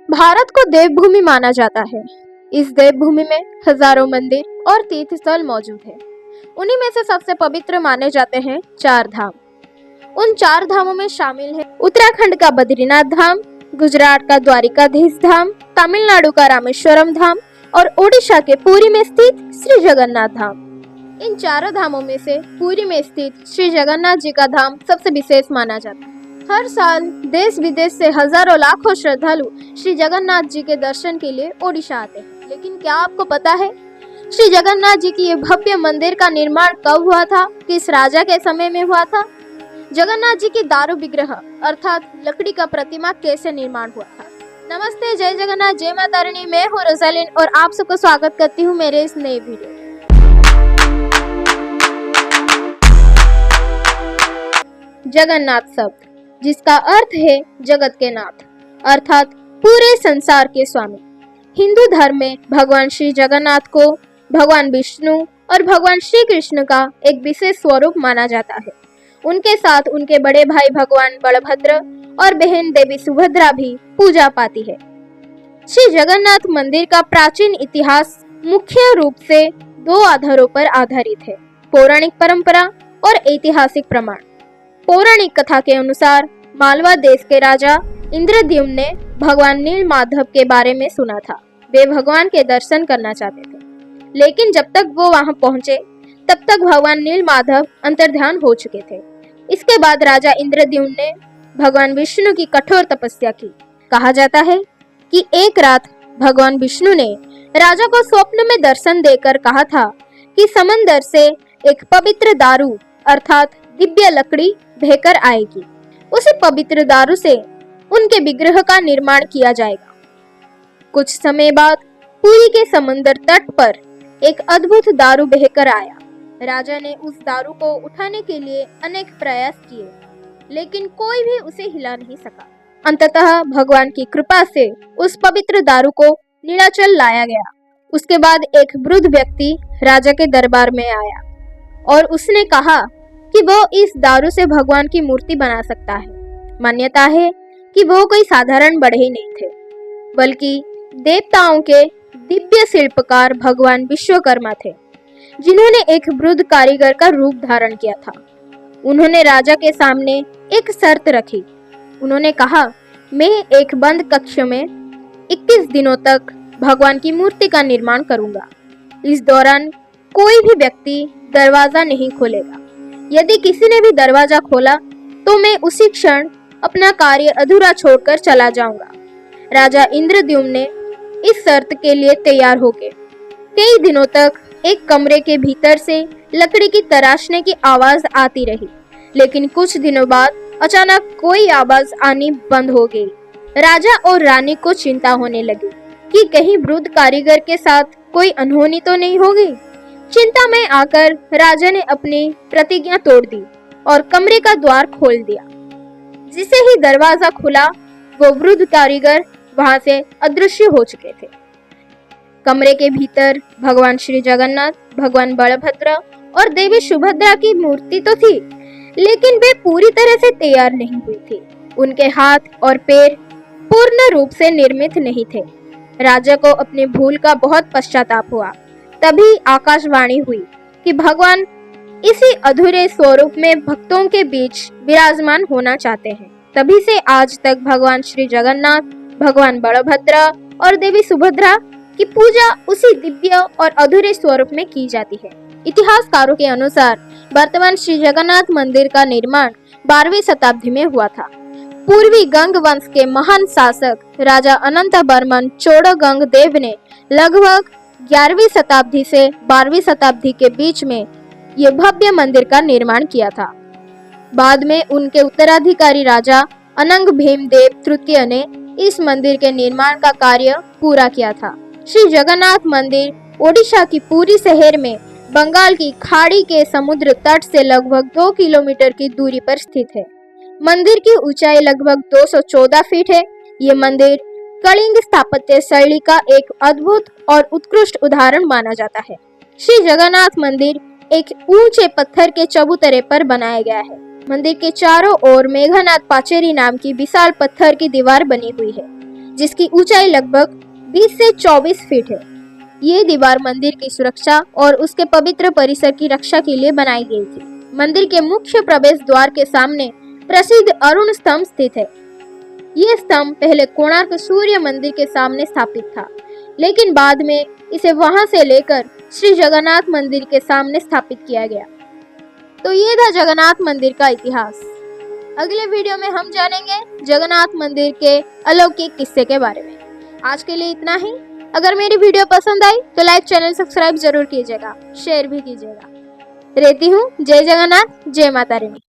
भारत को देवभूमि माना जाता है। इस देवभूमि में हजारों मंदिर और तीर्थ स्थल मौजूद है। उन्हीं में से सबसे पवित्र माने जाते हैं चार धाम। उन चार धामों में शामिल है उत्तराखंड का बद्रीनाथ धाम, गुजरात का द्वारिकाधीश धाम, तमिलनाडु का रामेश्वरम धाम और ओडिशा के पुरी में स्थित श्री जगन्नाथ धाम। इन चारों धामों में से पुरी में स्थित श्री जगन्नाथ जी का धाम सबसे विशेष माना जाता है। हर साल देश विदेश से हजारों लाखों श्रद्धालु श्री जगन्नाथ जी के दर्शन के लिए ओडिशा आते हैं। लेकिन क्या आपको पता है श्री जगन्नाथ जी की ये भव्य मंदिर का निर्माण कब हुआ था, किस राजा के समय में हुआ था? जगन्नाथ जी की दारू विग्रह अर्थात लकड़ी का प्रतिमा कैसे निर्माण हुआ था? नमस्ते, जय जगन्नाथ, जय माता रानी। मैं हूँ रोजालिन और आप सबको स्वागत करती हूँ मेरे इस नए वीडियो। जगन्नाथ शब्द जिसका अर्थ है जगत के नाथ अर्थात पूरे संसार के स्वामी। हिंदू धर्म में भगवान श्री जगन्नाथ को भगवान विष्णु और भगवान श्री कृष्ण का एक विशेष स्वरूप माना जाता है। उनके साथ उनके बड़े भाई भगवान बलभद्र और बहन देवी सुभद्रा भी पूजा पाती है। श्री जगन्नाथ मंदिर का प्राचीन इतिहास मुख्य रूप से दो आधारों पर आधारित है, पौराणिक परंपरा और ऐतिहासिक प्रमाण। पौराणिक कथा के अनुसार मालवा देश के राजा इंद्रद्युम्न ने भगवान नीलमाधव के बारे में सुना था। वे भगवान के दर्शन करना चाहते थे, लेकिन जब तक वो वहां पहुंचे तब तक भगवान नीलमाधव अंतर्ध्यान हो चुके थे। इसके बाद राजा इंद्रद्युम्न ने भगवान विष्णु की कठोर तपस्या की। कहा जाता है कि एक रात भगवान विष्णु ने राजा को स्वप्न में दर्शन देकर कहा था कि समंदर से एक पवित्र दारू अर्थात दिव्य लकड़ी बहकर आएगी। उसी पवित्र दारू से उनके विग्रह का निर्माण किया जाएगा। कुछ समय बाद पुरी के समंदर तट पर एक अद्भुत दारू बहकर आया। राजा ने उस दारू को उठाने के लिए अनेक प्रयास किए, लेकिन कोई भी उसे हिला नहीं सका। अंततः भगवान की कृपा से उस पवित्र दारू को नीलाचल लाया गया। उसके बाद एक वृद्ध व्यक्ति राजा के दरबार में आया और उसने कहा कि वो इस दारू से भगवान की मूर्ति बना सकता है। मान्यता है कि वो कोई साधारण बढ़ई नहीं थे, बल्कि देवताओं के दिव्य शिल्पकार भगवान विश्वकर्मा थे, जिन्होंने एक वृद्ध कारीगर का रूप धारण किया था। उन्होंने राजा के सामने एक शर्त रखी। उन्होंने कहा, मैं एक बंद कक्ष में 21 दिनों तक भगवान की मूर्ति का निर्माण करूंगा। इस दौरान कोई भी व्यक्ति दरवाजा नहीं खोलेगा। यदि किसी ने भी दरवाजा खोला तो मैं उसी क्षण अपना कार्य अधूरा छोड़कर चला जाऊंगा। राजा इंद्रद्युम्न ने इस शर्त के लिए तैयार हो गए। कई दिनों तक एक कमरे के भीतर से लकड़ी की तराशने की आवाज आती रही, लेकिन कुछ दिनों बाद अचानक कोई आवाज आनी बंद हो गई। राजा और रानी को चिंता होने लगी कि कहीं वृद्ध कारीगर के साथ कोई अनहोनी तो नहीं हो गई। चिंता में आकर राजा ने अपनी प्रतिज्ञा तोड़ दी और कमरे का द्वार खोल दिया। जिसे ही दरवाजा खुला वो वृद्ध कारीगर वहां से अदृश्य हो चुके थे। कमरे के भीतर भगवान श्री जगन्नाथ, भगवान बलभद्र और देवी सुभद्रा की मूर्ति तो थी, लेकिन वे पूरी तरह से तैयार नहीं हुई थी। उनके हाथ और पैर पूर्ण रूप से निर्मित नहीं थे। राजा को अपनी भूल का बहुत पश्चाताप हुआ। तभी आकाशवाणी हुई कि भगवान इसी अधूरे स्वरूप में भक्तों के बीच विराजमान होना चाहते हैं। तभी से आज तक भगवान श्री जगन्नाथ, भगवान बलभद्र और देवी सुभद्रा की पूजा उसी दिव्य और अधूरे स्वरूप में की जाती है। इतिहासकारों के अनुसार वर्तमान श्री जगन्नाथ मंदिर का निर्माण 12वीं शताब्दी में हुआ था। पूर्वी गंग वंश के महान शासक राजा अनंत बर्मन चोड़गंग देव ने लगभग 11वीं शताब्दी से 12वीं शताब्दी के बीच में ये भव्य मंदिर का निर्माण किया था। बाद में उनके उत्तराधिकारी राजा अनंग भीमदेव तृतीय ने इस मंदिर के निर्माण का कार्य पूरा किया था। श्री जगन्नाथ मंदिर ओडिशा की पुरी शहर में बंगाल की खाड़ी के समुद्र तट से लगभग 2 किलोमीटर की दूरी पर स्थित है। मंदिर की ऊंचाई लगभग 214 फीट है। ये मंदिर कलिंग स्थापत्य शैली का एक अद्भुत और उत्कृष्ट उदाहरण माना जाता है। श्री जगन्नाथ मंदिर एक ऊंचे पत्थर के चबूतरे पर बनाया गया है। मंदिर के चारों ओर मेघनाथ पाचेरी नाम की विशाल पत्थर की दीवार बनी हुई है, जिसकी ऊंचाई लगभग 20 से 24 फीट है। ये दीवार मंदिर की सुरक्षा और उसके पवित्र परिसर की रक्षा के लिए बनाई गई थी। मंदिर के मुख्य प्रवेश द्वार के सामने प्रसिद्ध अरुण स्तंभ स्थित है। ये स्तंभ पहले कोणार्क सूर्य मंदिर के सामने स्थापित था, लेकिन बाद में इसे वहां से लेकर श्री जगन्नाथ मंदिर के सामने स्थापित किया गया। तो ये था जगन्नाथ मंदिर का इतिहास। अगले वीडियो में हम जानेंगे जगन्नाथ मंदिर के अलौकिक किस्से के बारे में। आज के लिए इतना ही। अगर मेरी वीडियो पसंद आई तो लाइक, चैनल सब्सक्राइब जरूर कीजिएगा, शेयर भी कीजिएगा। रहती हूँ। जय जगन्नाथ, जय माता रानी।